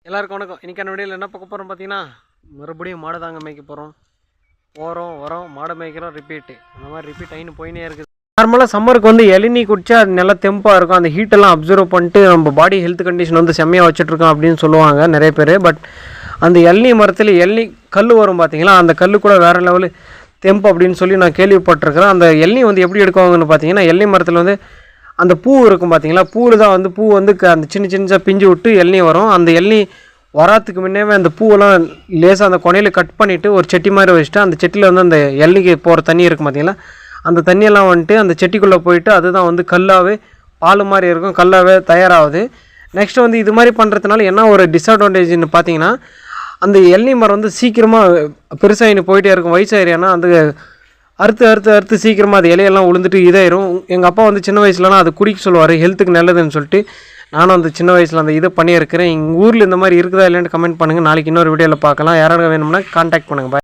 எல்லாருக்கும் வணக்கம். இன்றைக்கான வீடியோவில் என்ன பார்க்க போகிறோம் பார்த்தீங்கன்னா, மறுபடியும் மாடு தாங்க மேய்க்க போகிறோம். வரோம் மாடு மேய்க்கிறோம், ரிப்பீட்டு. அந்த மாதிரி ரிப்பீட் ஆகின்னு போயினே இருக்குது. நார்மலாக சம்மருக்கு வந்து இளநீ குடிச்சா அது நல்லா தெம்பாக இருக்கும். அந்த ஹீட்டெல்லாம் அப்சர்வ் பண்ணிட்டு நம்ம பாடி ஹெல்த் கண்டிஷன் வந்து செம்மையாக வச்சுட்ருக்கோம் அப்படின்னு சொல்லுவாங்க நிறைய பேர். பட் அந்த இளநீ மரத்தில் இளநீ கல் வரும் பார்த்தீங்களா, அந்த கல் கூட வேறு லெவலு தெம்பு அப்படின்னு சொல்லி நான் கேள்விப்பட்டிருக்கிறேன். அந்த இளநீ வந்து எப்படி எடுக்குவாங்கன்னு பார்த்தீங்கன்னா, இளநீ மரத்தில் வந்து அந்த பூ இருக்கும் பார்த்தீங்களா, பூவில் தான் வந்து பூ வந்து அந்த சின்ன பிஞ்சு விட்டு இளநீ வரும். அந்த இளநீ வராதுக்கு முன்னே அந்த பூவெல்லாம் லேசாக அந்த கொனையில் கட் பண்ணிவிட்டு ஒரு செட்டி மாதிரி வச்சுட்டு, அந்த செட்டியில் வந்து அந்த இளநீக்கு போகிற தண்ணி இருக்கும் பார்த்தீங்களா, அந்த தண்ணியெல்லாம் வந்துட்டு அந்த செட்டிக்குள்ளே போயிட்டு அதுதான் வந்து கல்லாகவே பால் மாதிரி இருக்கும், கல்லாகவே தயாராகுது. நெக்ஸ்ட்டு வந்து இது மாதிரி பண்ணுறதுனால என்ன ஒரு டிஸ்அட்வான்டேஜ்னு பார்த்தீங்கன்னா, அந்த இளநீ மரம் வந்து சீக்கிரமாக பெருசாகின்னு போயிட்டே இருக்கும். வயசாயிருன்னா அந்த அறுத்து சீக்கிரமாக அது இலையெல்லாம் உளுந்துட்டு இதாயிரும். எங்கள் அப்பா வந்து சின்ன வயசுலலாம் அது குடிக்க சொல்லுவார், ஹெல்த்துக்கு நல்லதுன்னு சொல்லிட்டு. நானும் அந்த சின்ன வயசில் அந்த இதை பண்ணியிருக்கிறேன். எங்கள் ஊரில் இந்த மாதிரி இருக்குதா இல்லைன்னு கமெண்ட் பண்ணுங்கள். நாளைக்கு இன்னொரு வீடியோவில் பார்க்கலாம். யாராவது வேணும்னா கான்டாக்ட் பண்ணுங்கள். பாய்.